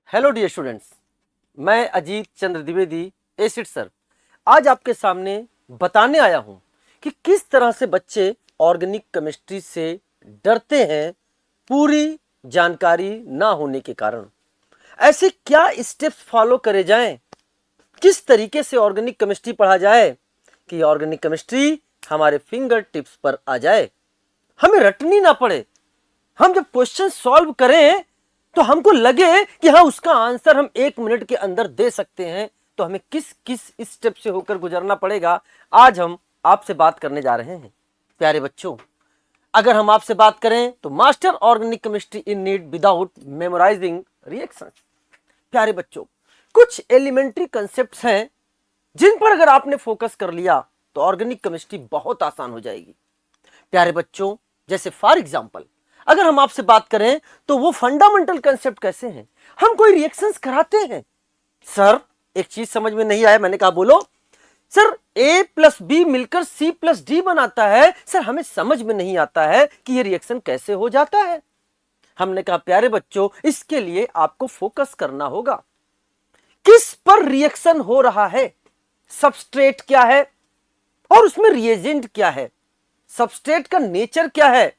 Hello dear students, मैं अजीत चंद्र Dwivedi acid sir आज आपके सामने बताने आया हूं कि किस तरह से बच्चे ऑर्गेनिक केमिस्ट्री से डरते हैं पूरी जानकारी ना होने के कारण। ऐसे क्या स्टेप्स फॉलो करे जाएं, किस तरीके से ऑर्गेनिक केमिस्ट्री पढ़ा जाए कि ऑर्गेनिक केमिस्ट्री हमारे फिंगर टिप्स पर आ जाए, हमें रटनी ना पड़े। हम जब क्वेश्चन सॉल्व करें तो हमको लगे कि हाँ उसका आंसर हम 1 मिनट के अंदर दे सकते हैं। तो हमें किस किस स्टेप से होकर गुजरना पड़ेगा, आज हम आपसे बात करने जा रहे हैं। प्यारे बच्चों, अगर हम आपसे बात करें तो master organic chemistry in NEET without memorising reaction. प्यारे बच्चों, कुछ एलिमेंट्री कंसेप्ट्स हैं जिन पर अगर आपने फोकस कर लिया तो ऑर्गेनिक केमिस्ट्री बहुत आसान हो जाएगी। प्यारे बच्चों, जैसे फॉर एग्जांपल अगर हम आपसे बात करें तो वो फंडामेंटल कंसेप्ट कैसे हैं। हम कोई रिएक्शंस कराते हैं, सर एक चीज समझ में नहीं आया, मैंने कहा बोलो सर A प्लस बी मिलकर C प्लस डी बनाता है। सर हमें समझ में नहीं आता है कि ये रिएक्शन कैसे हो जाता है। हमने कहा प्यारे बच्चों, इसके लिए आपको फोकस करना होगा। किस पर रिएक्शन हो रहा है, सबस्ट्रेट क्या है और उसमें रिएजेंट क्या है, सबस्ट्रेट का नेचर क्या है,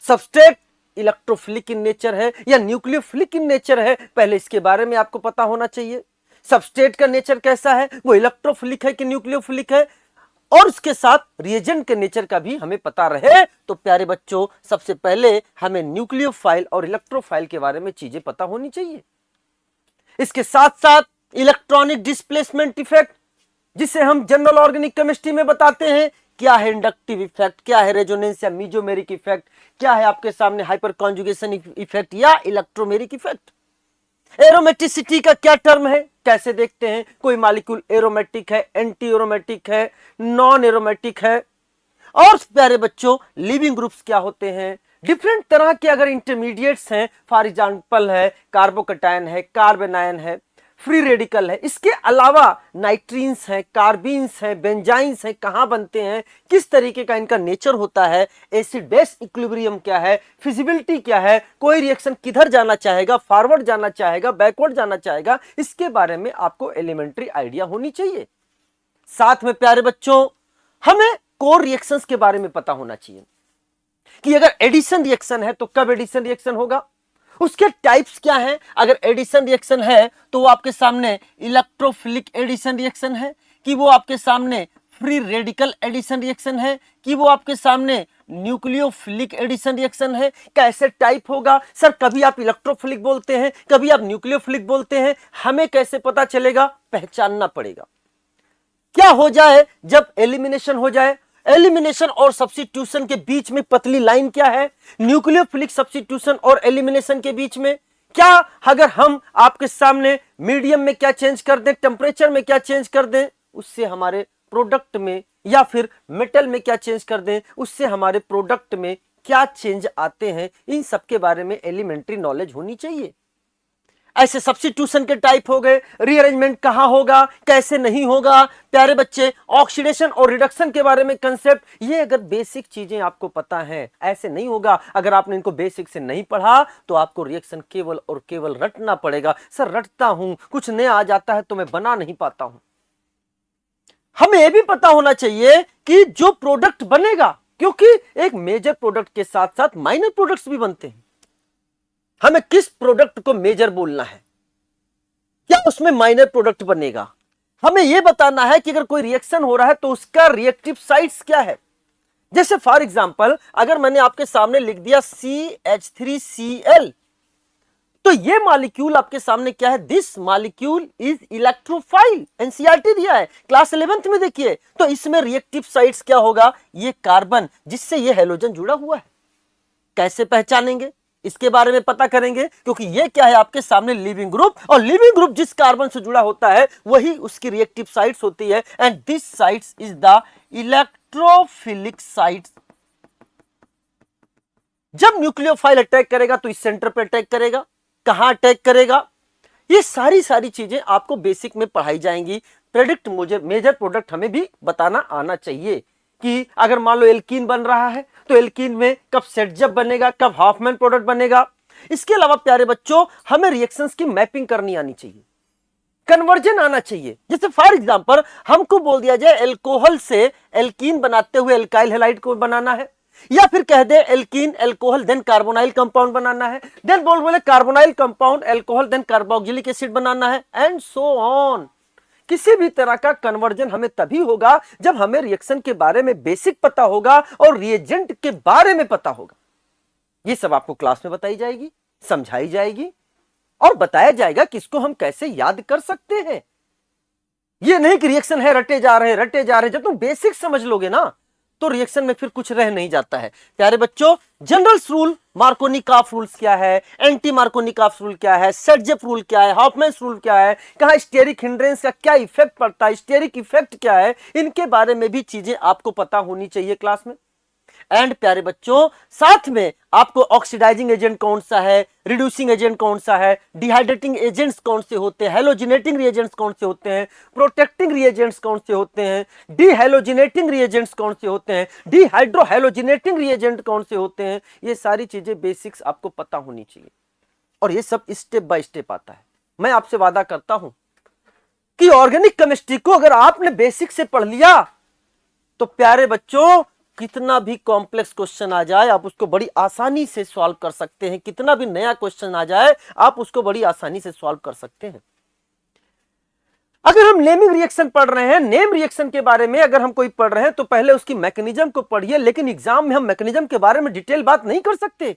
सबस्ट्रेट इलेक्ट्रोफिलिक इन नेचर है या न्यूक्लियोफिलिक इन नेचर है, पहले इसके बारे में आपको पता होना चाहिए। सबस्ट्रेट का नेचर कैसा है, वो इलेक्ट्रोफिलिक है कि न्यूक्लियोफिलिक है, और उसके साथ रिएजेंट के नेचर का भी हमें पता रहे। तो प्यारे बच्चों, सबसे पहले हमें न्यूक्लियोफाइल और इलेक्ट्रोफाइल के बारे में चीजें पता होनी चाहिए। इसके साथ साथ इलेक्ट्रॉनिक डिस्प्लेसमेंट इफेक्ट, जिसे हम जनरल ऑर्गेनिक केमिस्ट्री में बताते हैं, क्या है इंडक्टिव इफेक्ट, क्या है रेजोनेंस या मीजोमेरिक इफेक्ट, क्या है आपके सामने हाइपर कॉन्जुगेशन इफेक्ट या इलेक्ट्रोमेरिक इफेक्ट। एरोमेटिसिटी का क्या टर्म है, कैसे देखते हैं कोई मॉलिक्यूल एरोमेटिक है, एंटी एरोमेटिक है, नॉन एरोमेटिक है। और प्यारे बच्चों, लिविंग ग्रुप्स क्या होते हैं, डिफरेंट तरह के अगर इंटरमीडिएट्स हैं, फॉर एग्जांपल है कार्बोकटायन है, कार्बेनायन है, फ्री रेडिकल है, इसके अलावा नाइट्रीन्स हैं, कार्बीन्स हैं, बेंजाइन्स हैं, कहां बनते हैं, किस तरीके का इनका नेचर होता है, एसिड बेस इक्विलिब्रियम क्या है, फिजिबिलिटी क्या है, कोई रिएक्शन किधर जाना चाहेगा, फॉरवर्ड जाना चाहेगा, बैकवर्ड जाना चाहेगा, इसके बारे में आपको एलिमेंट्री आइडिया होनी चाहिए। साथ में प्यारे बच्चों, हमें कोर रिएक्शंस के बारे में पता होना चाहिए कि अगर एडिशन रिएक्शन है तो कब एडिशन रिएक्शन होगा, उसके टाइप्स क्या हैं। अगर एडिशन रिएक्शन है तो वो आपके सामने इलेक्ट्रोफिलिक एडिशन रिएक्शन है, कि वो आपके सामने फ्री रेडिकल एडिशन रिएक्शन है, कि वो आपके सामने न्यूक्लियोफिलिक एडिशन रिएक्शन है। कैसे टाइप होगा, सर कभी आप इलेक्ट्रोफिलिक बोलते हैं, कभी आप न्यूक्लियोफिलिक बोलते हैं, हमें कैसे पता चलेगा, पहचानना पड़ेगा। क्या हो जाए जब एलिमिनेशन हो जाए, एलिमिनेशन और सब्स्टिट्यूशन के बीच में पतली लाइन क्या है, न्यूक्लियोफिलिक सब्स्टिट्यूशन और एलिमिनेशन के बीच में क्या, अगर हम आपके सामने मीडियम में क्या चेंज कर दें, टेम्परेचर में क्या चेंज कर दें, उससे हमारे प्रोडक्ट में, या फिर मेटल में क्या चेंज कर दें, उससे हमारे प्रोडक्ट में क्या चेंज आते हैं, इन सब के बारे में एलिमेंट्री नॉलेज होनी चाहिए। ऐसे सब्स्टिट्यूशन के टाइप हो गए, रीअरेंजमेंट कहां होगा, कैसे नहीं होगा। प्यारे बच्चे, ऑक्सीडेशन और रिडक्शन के बारे में कंसेप्ट, ये अगर बेसिक चीजें आपको पता है, ऐसे नहीं होगा। अगर आपने इनको बेसिक से नहीं पढ़ा तो आपको रिएक्शन केवल और केवल रटना पड़ेगा। सर रटता हूं, कुछ नया आ जाता है तो मैं बना नहीं पाता हूं। हमें यह भी पता होना चाहिए कि जो प्रोडक्ट बनेगा, क्योंकि एक मेजर प्रोडक्ट के साथ साथ माइनर प्रोडक्ट्स भी बनते हैं, हमें किस प्रोडक्ट को मेजर बोलना है, क्या उसमें माइनर प्रोडक्ट बनेगा। हमें यह बताना है कि अगर कोई रिएक्शन हो रहा है तो उसका रिएक्टिव साइट्स क्या है। जैसे फॉर एग्जांपल अगर मैंने आपके सामने लिख दिया CH3Cl, तो ये मॉलिक्यूल आपके सामने क्या है, this molecule is electrophile. NCERT दिया है क्लास 11th में, देखिए तो इसमें रिएक्टिव साइट्स क्या होगा, ये कार्बन जिससे ये हेलोजन जुड़ा हुआ है। कैसे पहचानेंगे, इसके बारे में पता करेंगे, क्योंकि ये क्या है आपके सामने लिविंग ग्रुप, और लिविंग ग्रुप जिस कार्बन से जुड़ा होता है वही उसकी रिएक्टिव साइट्स होती है, and this sites is the electrophilic sites. जब न्यूक्लियोफाइल अटैक करेगा तो इस सेंटर पे अटैक करेगा, कहां अटैक करेगा, ये सारी चीजें आपको बेसिक में पढ़ाई जाएंगी। प्रेडिक्ट मेजर प्रोडक्ट हमें भी बताना आना चाहिए कि अगर मान लो एल्कीन बन रहा है तो एल्कीन में कब सेटजब बनेगा, कब हाफमैन प्रोडक्ट बनेगा, इसके अलावा प्यारे बच्चों हमें रिएक्शंस की मैपिंग करनी आनी चाहिए, कन्वर्जन आना चाहिए। जैसे फॉर एग्जांपल हमको बोल दिया जाए एल्कोहल से एल्कीन बनाते हुए एल्काइल हैलाइड को बनाना है, या फिर कह दे alkene alcohol then carbonyl compound बनाना है, देन बोले carbonyl compound alcohol then carboxylic acid बनाना है, एंड सो ऑन। किसी भी तरह का कन्वर्जन हमें तभी होगा जब हमें रिएक्शन के बारे में बेसिक पता होगा और रिएजेंट के बारे में पता होगा। ये सब आपको क्लास में बताई जाएगी, समझाई जाएगी और बताया जाएगा कि इसको हम कैसे याद कर सकते हैं। ये नहीं कि रिएक्शन है रटे जा रहे हैं। जब तुम बेसिक समझ लोगे ना तो रिएक्शन में फिर कुछ रह नहीं जाता है। प्यारे बच्चों जनरल रूल मार्कोनिकॉफ रूल्स क्या है, एंटी मार्कोनिकॉफ रूल क्या है, सर्जेफ रूल क्या है, हॉफमैन्स रूल क्या है, कहां स्टेरिक हिंड्रेंस का क्या इफेक्ट पड़ता है, स्टेरिक इफेक्ट क्या है, इनके बारे में भी चीजें आपको पता होनी चाहिए क्लास में। एंड प्यारे बच्चों साथ में आपको ऑक्सीडाइजिंग एजेंट कौन सा है, रिड्यूसिंग एजेंट कौन सा है, डिहाइड्रेटिंग एजेंट्स कौन से होते हैं, हेलोजिनेटिंग रिएजेंट्स कौन से होते हैं, प्रोटेक्टिंग रिएजेंट्स कौन से होते हैं, डिहेलोजिनेटिंग रिएजेंट्स कौन से होते हैं, डिहाइड्रोहेलोजिनेटिंग रिएजेंट कौन से होते हैं, ये सारी चीजें बेसिक्स आपको पता होनी चाहिए। और ये सब स्टेप बाय स्टेप आता है। मैं आपसे वादा करता हूं कि ऑर्गेनिक केमिस्ट्री को अगर आपने बेसिक से पढ़ लिया तो प्यारे बच्चों कितना भी कॉम्प्लेक्स क्वेश्चन आ जाए आप उसको बड़ी आसानी से सॉल्व कर सकते हैं। कितना भी नया क्वेश्चन आ जाए आप उसको बड़ी आसानी से सॉल्व कर सकते हैं। अगर हम नेमिंग रिएक्शन पढ़ रहे हैं, नेम रिएक्शन के बारे में अगर हम कोई पढ़ रहे हैं तो पहले उसकी मैकेनिज्म को पढ़िए, लेकिन एग्जाम में हम मैकेनिज्म के बारे में डिटेल बात नहीं कर सकते,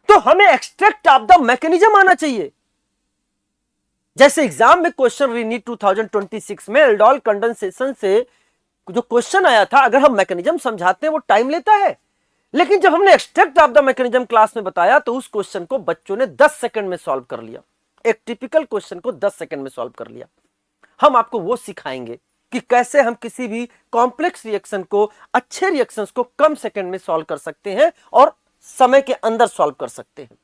तो हमें एक्सट्रैक्ट ऑफ द मैकेनिज्म आना चाहिए। जैसे एग्जाम में क्वेश्चन रीनीट 2026 में एल्डोल कंडेंसेशन से जो क्वेश्चन आया था, अगर हम मैकेनिज्म समझाते हैं वो टाइम लेता है, लेकिन जब हमने extract of the mechanism class में बताया तो उस क्वेश्चन को बच्चों ने 10 सेकंड में सॉल्व कर लिया। एक टिपिकल क्वेश्चन को 10 सेकंड में सॉल्व कर लिया। हम आपको वो सिखाएंगे कि कैसे हम किसी भी कॉम्प्लेक्स रिएक्शन को, अच्छे रिएक्शंस को कम सेकंड में सॉल्व कर सकते हैं और समय के अंदर सॉल्व कर सकते हैं।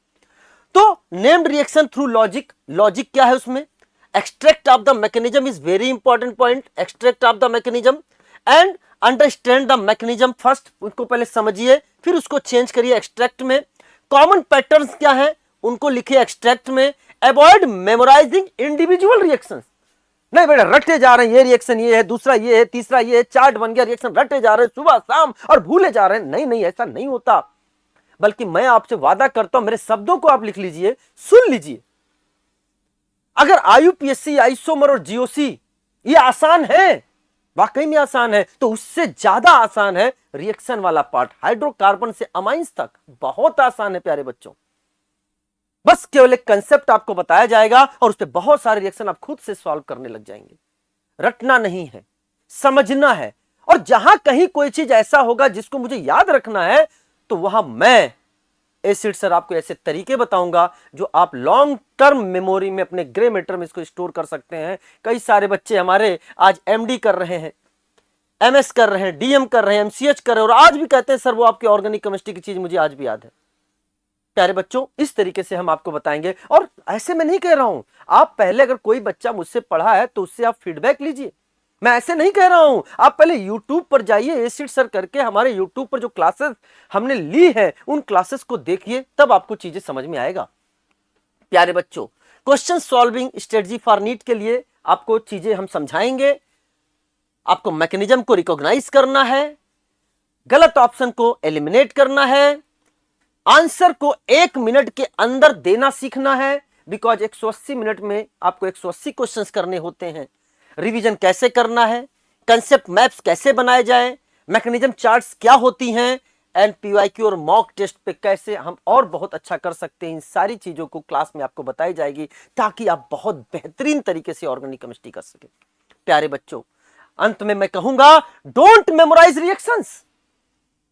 तो named reaction through logic, logic क्या है उसमें, extract of the mechanism is very important point. Extract of the mechanism and understand the mechanism first, उसको पहले समझिए फिर उसको चेंज करिए एक्सट्रैक्ट में। कॉमन पैटर्न्स क्या है उनको लिखिए एक्सट्रैक्ट में। Avoid memorising individual reactions. नहीं बेटा रटे जा रहे हैं, ये रिएक्शन ये है, दूसरा ये है, तीसरा ये है, चार्ट बन गया, रिएक्शन रटे जा रहे हैं सुबह शाम और भूले जा रहे हैं। नहीं नहीं ऐसा नहीं होता, बल्कि मैं आपसे वादा करता हूं मेरे शब्दों को आप लिख लीजिए, सुन लीजिए। अगर आईयूपीएससी, आइसोमर और जीओसी ये आसान है, वाकई में आसान है, तो उससे ज्यादा आसान है रिएक्शन वाला पार्ट, हाइड्रोकार्बन से अमाइंस तक बहुत आसान है प्यारे बच्चों। बस केवल एक कंसेप्ट आपको बताया जाएगा और उस पर बहुत सारे रिएक्शन आप खुद से सॉल्व करने लग जाएंगे। रटना नहीं है, समझना है। और जहां कहीं कोई चीज ऐसा होगा जिसको मुझे याद रखना है तो वहां मैं एसिड सर आपको ऐसे तरीके बताऊंगा जो आप लॉन्ग टर्म मेमोरी में अपने ग्रे मैटर में इसको स्टोर कर सकते हैं। कई सारे बच्चे हमारे आज एमडी कर रहे हैं, एमएस कर रहे हैं, डीएम कर रहे हैं, एमसीएच कर रहे हैं और आज भी कहते हैं सर वो आपकी ऑर्गेनिक केमिस्ट्री की चीज मुझे आज भी याद है। प्यारे बच्चों इस तरीके से हम आपको बताएंगे। और ऐसे मैं नहीं कह रहा हूं, आप पहले अगर कोई बच्चा मुझसे पढ़ा है तो उससे आप फीडबैक लीजिए। मैं ऐसे नहीं कह रहा हूं, आप पहले YouTube पर जाइए, एसिड सर करके हमारे YouTube पर जो क्लासेस हमने ली है उन क्लासेस को देखिए, तब आपको चीजें समझ में आएगा। प्यारे बच्चों question solving strategy for NEET के लिए आपको चीजें हम समझाएंगे। आपको मैकेनिज्म को रिकॉग्नाइज करना है, गलत ऑप्शन को एलिमिनेट करना है, आंसर को 1 मिनट के अंदर देना सीखना है, बिकॉज 180 मिनट में आपको 180 क्वेश्चंस करने होते हैं। रिवीजन कैसे करना है, कंसेप्ट मैप्स कैसे बनाए जाए, मैकेनिज्म चार्ट्स क्या होती हैं, एंड पीवाईक्यू और मॉक टेस्ट पे कैसे हम और बहुत अच्छा कर सकते हैं, इन सारी चीजों को क्लास में आपको बताई जाएगी ताकि आप बहुत बेहतरीन तरीके से ऑर्गेनिक केमिस्ट्री कर सके। प्यारे बच्चों अंत में मैं कहूंगा don't memorise reactions,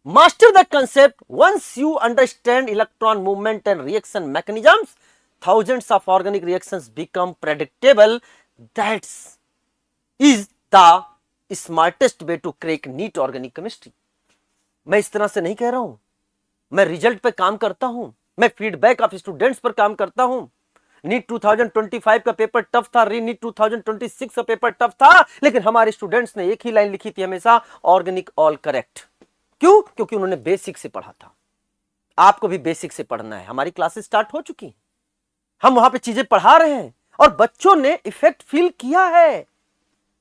master the concept. Once you understand electron movement and reaction mechanisms, thousands of organic reactions become predictable. That is the smartest way to crack neat organic chemistry. मैं इस तरह से नहीं कह रहा हूं, मैं रिजल्ट पे काम करता हूं, मैं फीडबैक ऑफ स्टूडेंट्स पर काम करता हूं। नीट 2025 का पेपर टफ था, री नीट 2026 का पेपर टफ था, लेकिन हमारे स्टूडेंट्स ने एक ही लाइन लिखी थी हमेशा, ऑर्गेनिक ऑल करेक्ट। क्यों? क्योंकि उन्होंने बेसिक से पढ़ा था। आपको भी बेसिक से पढ़ना है। हमारी क्लासेस स्टार्ट हो चुकी हैं, हम वहां पे चीजें पढ़ा रहे हैं और बच्चों ने इफेक्ट फील किया है।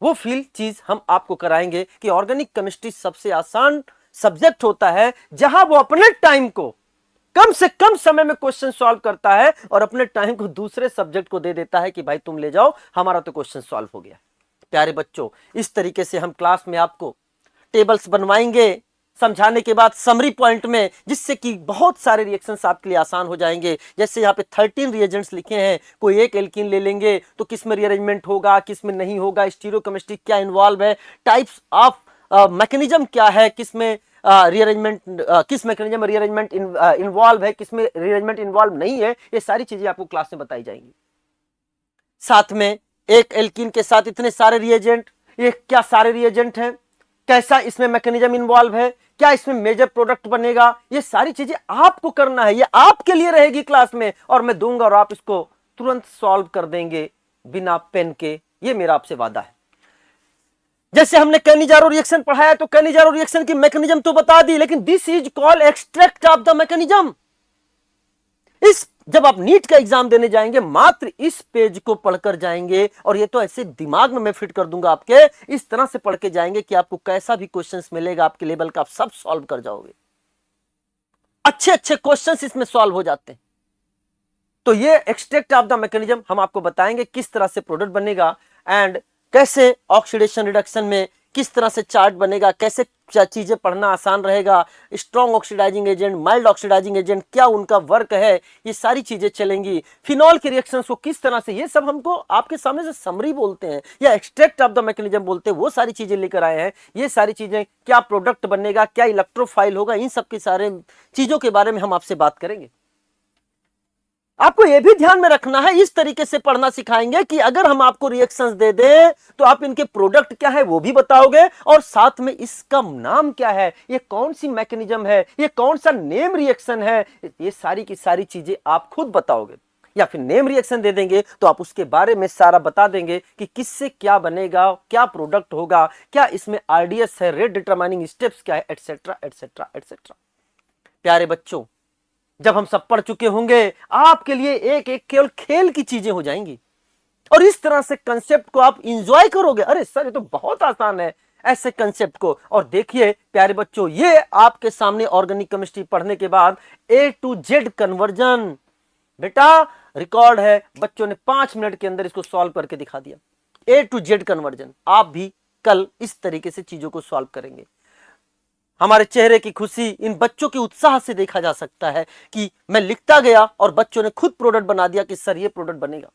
वो फील चीज हम आपको कराएंगे कि ऑर्गेनिक केमिस्ट्री सबसे आसान सब्जेक्ट होता है जहां वो अपने टाइम को कम से कम समय में क्वेश्चन सॉल्व करता है और अपने टाइम को दूसरे सब्जेक्ट को दे देता है कि भाई तुम ले जाओ, हमारा तो क्वेश्चन सॉल्व हो गया। प्यारे बच्चों, इस तरीके से हम क्लास में आपको टेबल्स बनवाएंगे समझाने के बाद समरी पॉइंट में, जिससे कि बहुत सारे रिएक्शंस आपके लिए आसान हो जाएंगे। जैसे यहाँ पे 13 रिएजेंट्स लिखे हैं, कोई एक एल्कीन ले लेंगे तो किस में रीअरेंजमेंट होगा, किस में नहीं होगा, स्टीरियोकेमिस्ट्री क्या इन्वॉल्व है, टाइप्स ऑफ मैकेनिज्म क्या है, किस में रीअरेंजमेंट किस मैकेनिज्म रीअरेंजमेंट इन्वॉल्व है, किस में रीअरेंजमेंट इन्वॉल्व नहीं है, ये सारी चीजें आपको क्लास में बताई जाएंगी। साथ में एक एल्कीन के साथ इतने सारे रिएजेंट, ये क्या सारे रिएजेंट हैं, कैसा इसमें मैकेनिज्म इन्वॉल्व है, क्या इसमें मेजर प्रोडक्ट बनेगा, ये सारी चीजें आपको करना है। ये आपके लिए रहेगी क्लास में और मैं दूंगा और आप इसको तुरंत सॉल्व कर देंगे बिना पेन के, ये मेरा आपसे वादा है। जैसे हमने कैनिजारो रिएक्शन पढ़ाया तो कैनिजारो रिएक्शन की मैकेनिज्म तो बता दी, लेकिन this is called extract of the mechanism. इस जब आप नीट का एग्जाम देने जाएंगे मात्र इस पेज को पढ़कर जाएंगे और ये तो ऐसे दिमाग में मैं फिट कर दूंगा आपके, इस तरह से पढ़ के जाएंगे कि आपको कैसा भी क्वेश्चंस मिलेगा आपके लेवल का आप सब सॉल्व कर जाओगे। अच्छे अच्छे क्वेश्चंस इसमें सॉल्व हो जाते हैं। तो ये एक्सट्रैक्ट ऑफ द मैकेनिज्म हम आपको बताएंगे किस तरह से प्रोडक्ट बनेगा एंड कैसे ऑक्सीडेशन रिडक्शन में किस तरह से चार्ट बनेगा, कैसे चीजें पढ़ना आसान रहेगा, strong oxidising agent, mild oxidising agent क्या उनका वर्क है, ये सारी चीजें चलेंगी। फिनॉल के रिएक्शंस को किस तरह से, ये सब हमको आपके सामने से समरी बोलते हैं या एक्सट्रैक्ट ऑफ द मैकेनिज्म बोलते हैं, वो सारी चीजें लेकर आए हैं। ये सारी चीजें क्या प्रोडक्ट बनेगा, क्या इलेक्ट्रोफाइल होगा, इन सब के सारे चीजों के बारे में हम आपसे बात करेंगे। आपको यह भी ध्यान में रखना है, इस तरीके से पढ़ना सिखाएंगे कि अगर हम आपको रिएक्शंस दे दें तो आप इनके प्रोडक्ट क्या है वो भी बताओगे और साथ में इसका नाम क्या है, ये कौन सी मैकेनिज्म है, ये कौन सा नेम रिएक्शन है, ये सारी की सारी चीजें आप खुद बताओगे। या फिर नेम रिएक्शन दे देंगे तो आप उसके बारे में सारा बता देंगे कि किससे क्या बनेगा, क्या प्रोडक्ट होगा, क्या इसमें आरडीएस है, रेट डिटरमाइनिंग स्टेप्स क्या है, एटसेट्रा एटसेट्रा एटसेट्रा। प्यारे बच्चों, जब हम सब पढ़ चुके होंगे आपके लिए एक एक केवल खेल की चीजें हो जाएंगी और इस तरह से कंसेप्ट को आप एंजॉय करोगे। अरे सर ये तो बहुत आसान है ऐसे कंसेप्ट को। और देखिए प्यारे बच्चों, ये आपके सामने ऑर्गेनिक केमिस्ट्री पढ़ने के बाद A to Z कन्वर्जन बेटा रिकॉर्ड है, बच्चों ने 5 मिनट के अंदर इसको सॉल्व करके दिखा दिया। A to Z कन्वर्जन आप भी कल इस तरीके से चीजों को सॉल्व करेंगे। हमारे चेहरे की खुशी इन बच्चों के उत्साह से देखा जा सकता है कि मैं लिखता गया और बच्चों ने खुद प्रोडक्ट बना दिया कि सर ये प्रोडक्ट बनेगा।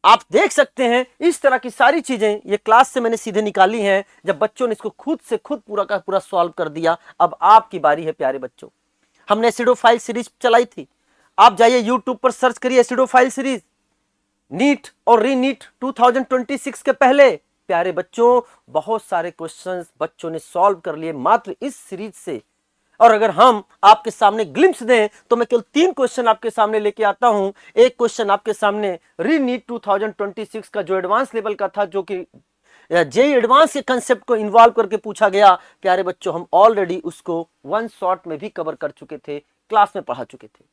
आप देख सकते हैं इस तरह की सारी चीजें ये क्लास से मैंने सीधे निकाली हैं, जब बच्चों ने इसको खुद से खुद पूरा का पूरा सॉल्व कर दिया। अब आपकी बारी है प्यारे बच्चों। हमने एसिडोफाइल सीरीज चलाई थी, आप जाइए यूट्यूब पर सर्च करिए एसिडोफाइल सीरीज, नीट और रीनीट 2026 के पहले। प्यारे बच्चों बहुत सारे क्वेश्चंस बच्चों ने सॉल्व कर लिए मात्र इस सीरीज से। और अगर हम आपके सामने ग्लिम्स दें तो मैं केवल 3 क्वेश्चन आपके सामने लेके आता हूं। एक क्वेश्चन आपके सामने रीनीट 2026 का जो एडवांस लेवल का था, जो कि जेई एडवांस के कंसेप्ट को इन्वॉल्व करके पूछा गया। प्यारे बच्चों हम ऑलरेडी उसको 1 शॉट में भी कवर कर चुके थे, क्लास में पढ़ा चुके थे।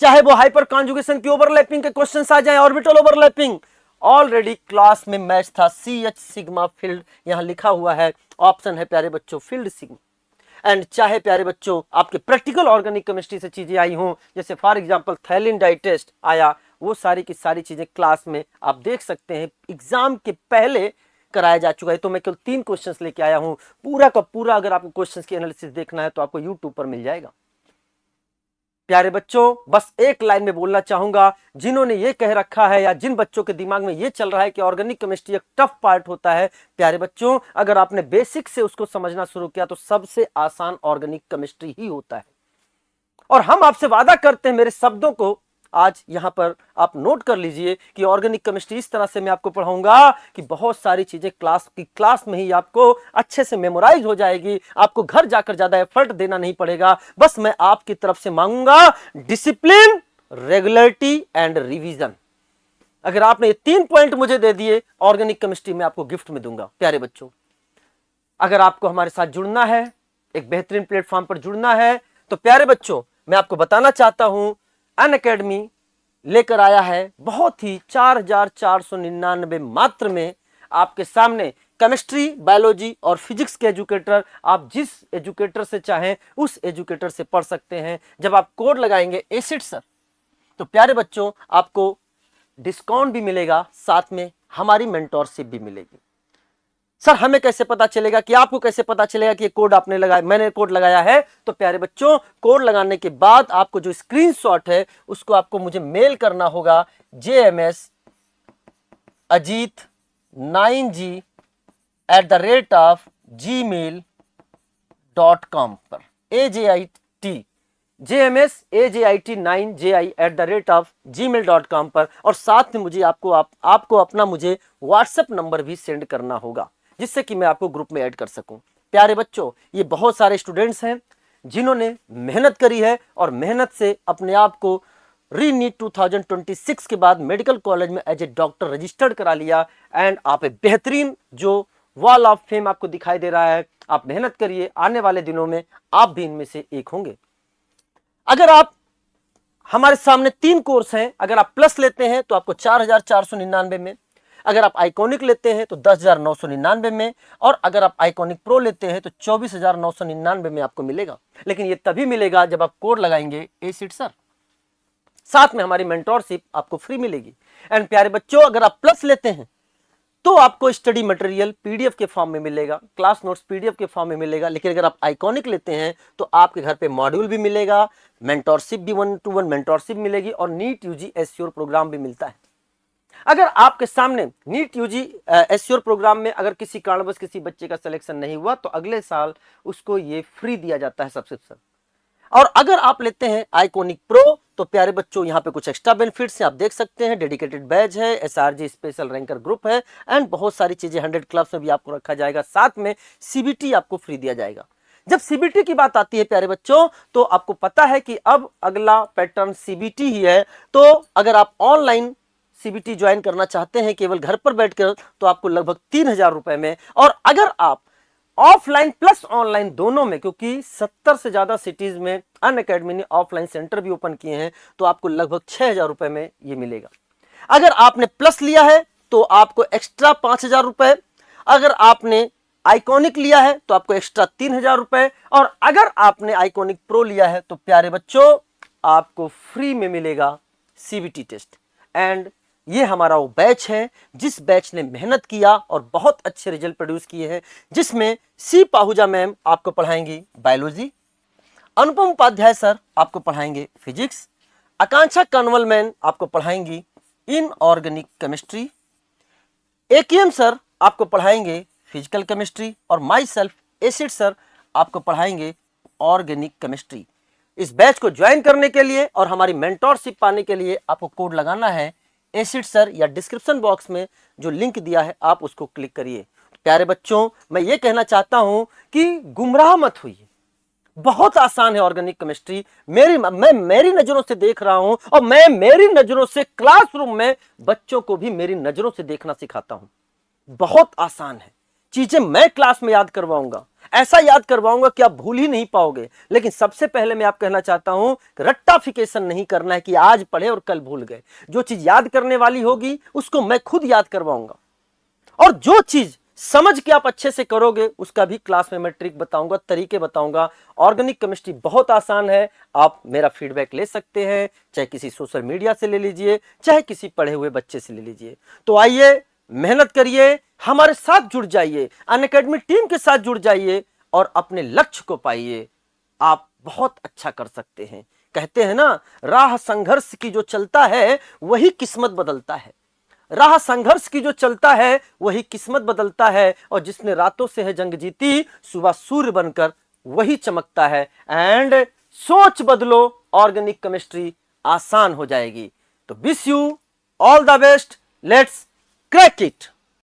चाहे वो हाइपर कॉन्जुगेशन की ओवरलैपिंग के क्वेश्चंस आ जाए, ऑर्बिटल ओवरलैपिंग, ऑलरेडी क्लास में मैच था। CH सिग्मा फील्ड यहां लिखा हुआ है, ऑप्शन है प्यारे बच्चों फील्ड सिग्मा। एंड चाहे प्यारे बच्चों आपके प्रैक्टिकल ऑर्गेनिक केमिस्ट्री से चीजें आई हों, जैसे फॉर एग्जांपल थैलिन डाई टेस्ट आया, वो सारी की सारी चीजें क्लास में आप देख सकते हैं एग्जाम के पहले कराया जा चुका है। तो मैं केवल 3 क्वेश्चंस लेके आया हूं, पूरा का पूरा अगर आपको क्वेश्चंस की एनालिसिस देखना है तो आपको यूट्यूब पर मिल जाएगा। प्यारे बच्चों बस एक लाइन में बोलना चाहूंगा, जिन्होंने ये कह रखा है या जिन बच्चों के दिमाग में ये चल रहा है कि ऑर्गेनिक केमिस्ट्री एक टफ पार्ट होता है, प्यारे बच्चों अगर आपने बेसिक से उसको समझना शुरू किया तो सबसे आसान ऑर्गेनिक केमिस्ट्री ही होता है। और हम आपसे वादा करते हैं, मेरे शब्दों को आज यहां पर आप नोट कर लीजिए कि ऑर्गेनिक केमिस्ट्री इस तरह से मैं आपको पढ़ाऊंगा कि बहुत सारी चीजें क्लास में ही आपको अच्छे से मेमोराइज हो जाएगी। आपको घर जाकर ज्यादा एफर्ट देना नहीं पड़ेगा। बस मैं आपकी तरफ से मांगूंगा डिसिप्लिन, रेगुलरिटी एंड रिवीजन। अगर आपने ये 3 पॉइंट मुझे दे दिए, ऑर्गेनिक केमिस्ट्री में आपको गिफ्ट में दूंगा। प्यारे बच्चों अगर आपको हमारे साथ जुड़ना है, एक बेहतरीन प्लेटफॉर्म पर जुड़ना है, तो प्यारे बच्चों मैं आपको बताना चाहता हूं अनअकैडमी लेकर आया है बहुत ही 4,499 मात्र में आपके सामने केमिस्ट्री, बायोलॉजी और फिजिक्स के एजुकेटर। आप जिस एजुकेटर से चाहें उस एजुकेटर से पढ़ सकते हैं। जब आप कोड लगाएंगे एसिड सर, तो प्यारे बच्चों आपको डिस्काउंट भी मिलेगा, साथ में हमारी मेंटोरशिप भी मिलेगी। सर हमें कैसे पता चलेगा, कि आपको कैसे पता चलेगा कि ये कोड आपने लगाया, मैंने कोड लगाया है? तो प्यारे बच्चों, कोड लगाने के बाद आपको जो स्क्रीनशॉट है उसको आपको मुझे मेल करना होगा jmsajit9ji@gmail.com पर, jmsajit9ji@gmail.com पर। और साथ में मुझे आपको अपना मुझे व्हाट्सएप नंबर भी सेंड करना होगा, जिससे कि मैं आपको ग्रुप में ऐड कर सकूं। प्यारे बच्चों, ये बहुत सारे स्टूडेंट्स हैं जिन्होंने मेहनत करी है और मेहनत से अपने आप को रीनीट 2026 के बाद मेडिकल कॉलेज में एज ए डॉक्टर रजिस्टर्ड करा लिया। एंड आप एक बेहतरीन जो वॉल ऑफ फेम आपको दिखाई दे रहा है, आप मेहनत करिए, आने वाले दिनों में आप भी इनमें से एक होंगे। अगर आप हमारे सामने 3 कोर्स हैं, अगर आप प्लस लेते हैं तो आपको 4,499 में, अगर आप आइकॉनिक लेते हैं तो 10,999 में, और अगर आप आइकॉनिक प्रो लेते हैं तो 24,999 में आपको मिलेगा। लेकिन ये तभी मिलेगा जब आप कोड लगाएंगे एसिड सर, साथ में हमारी मेंटोरशिप आपको फ्री मिलेगी। एंड प्यारे बच्चों, अगर आप प्लस लेते हैं तो आपको स्टडी मटेरियल पीडीएफ के फॉर्म में मिलेगा, क्लास नोट्स पीडीएफ के फॉर्म में मिलेगा। लेकिन अगर आप आइकॉनिक लेते हैं तो आपके घर पे मॉड्यूल भी मिलेगा, मेंटोरशिप भी 1-to-1 मेंटोरशिप मिलेगी, और नीट यूजी एश्योर प्रोग्राम भी मिलता है। अगर आपके सामने नीट यूजी एश्योर प्रोग्राम में अगर किसी कारणवश किसी बच्चे का सिलेक्शन नहीं हुआ तो अगले साल उसको ये फ्री दिया जाता है सब्सक्रिप्शन। और अगर आप लेते हैं आइकॉनिक प्रो तो प्यारे बच्चों यहाँ पे कुछ एक्स्ट्रा बेनिफिट्स हैं, आप देख सकते हैं। डेडिकेटेड बैच है, एसआरजी स्पेशल रैंकर ग्रुप है, एंड बहुत सारी चीजें 100 क्लब्स में भी आपको रखा जाएगा। साथ में सीबीटी आपको फ्री दिया जाएगा। जब सीबीटी की बात आती है प्यारे बच्चों, तो आपको पता है कि अब अगला पैटर्न सीबीटी ही है। तो अगर आप ऑनलाइन सीबीटी ज्वाइन करना चाहते हैं केवल घर पर बैठकर, तो आपको लगभग 3,000 रुपए में, और अगर आप ऑफलाइन प्लस ऑनलाइन दोनों में, क्योंकि 70 से ज्यादा सिटीज में अनअकैडमी ने ऑफलाइन सेंटर भी ओपन किए हैं, तो आपको लगभग 6,000 रुपए में ये मिलेगा। अगर आपने प्लस लिया है तो आपको एक्स्ट्रा 5,000 रुपए, अगर आपने आइकॉनिक लिया है तो आपको एक्स्ट्रा 3,000 रुपए, और अगर आपने आइकॉनिक प्रो लिया है तो प्यारे बच्चों आपको फ्री में मिलेगा सीबीटी टेस्ट। एंड ये हमारा वो बैच है जिस बैच ने मेहनत किया और बहुत अच्छे रिजल्ट प्रोड्यूस किए हैं, जिसमें सी पाहुजा मैम आपको पढ़ाएंगी बायोलॉजी, अनुपम उपाध्याय सर आपको पढ़ाएंगे फिजिक्स, आकांक्षा कनवल मैम आपको पढ़ाएंगी इनऑर्गेनिक केमिस्ट्री, एकेएम सर आपको पढ़ाएंगे फिजिकल केमिस्ट्री, और माई सेल्फ एसिड सर आपको पढ़ाएंगे ऑर्गेनिक केमिस्ट्री। इस बैच को ज्वाइन करने के लिए और हमारी मेंटोरशिप पाने के लिए आपको कोड लगाना है एसिड सर, या डिस्क्रिप्शन बॉक्स में जो लिंक दिया है आप उसको क्लिक करिए। प्यारे बच्चों, मैं ये कहना चाहता हूं कि गुमराह मत होइए, बहुत आसान है ऑर्गेनिक केमिस्ट्री। मैं मेरी नजरों से देख रहा हूं, और मैं मेरी नजरों से क्लासरूम में बच्चों को भी मेरी नजरों से देखना सिखाता हूं। बहुत आसान है, चीजें मैं क्लास में याद करवाऊंगा, ऐसा याद करवाऊंगा कि आप भूल ही नहीं पाओगे। लेकिन सबसे पहले मैं आप कहना चाहता हूं कि रट्टाफिकेशन नहीं करना है कि आज पढ़े और कल भूल गए। जो चीज याद करने वाली होगी उसको मैं खुद याद करवाऊंगा, और जो चीज समझ के आप अच्छे से करोगे उसका भी क्लास में मैं ट्रिक बताऊंगा, तरीके बताऊंगा। ऑर्गेनिक केमिस्ट्री बहुत आसान है, आप मेरा फीडबैक ले सकते हैं, चाहे किसी सोशल मीडिया से ले लीजिए, चाहे किसी पढ़े हुए बच्चे से ले लीजिए। तो आइए मेहनत करिए, हमारे साथ जुड़ जाइए, अनअकैडमी टीम के साथ जुड़ जाइए और अपने लक्ष्य को पाइए। आप बहुत अच्छा कर सकते हैं। कहते हैं ना, राह संघर्ष की जो चलता है वही किस्मत बदलता है। राह संघर्ष की जो चलता है वही किस्मत बदलता है, और जिसने रातों से है जंग जीती सुबह सूर्य बनकर वही चमकता है। एंड सोच बदलो, ऑर्गेनिक केमिस्ट्री आसान हो जाएगी। तो wish you all the best, let's crack it.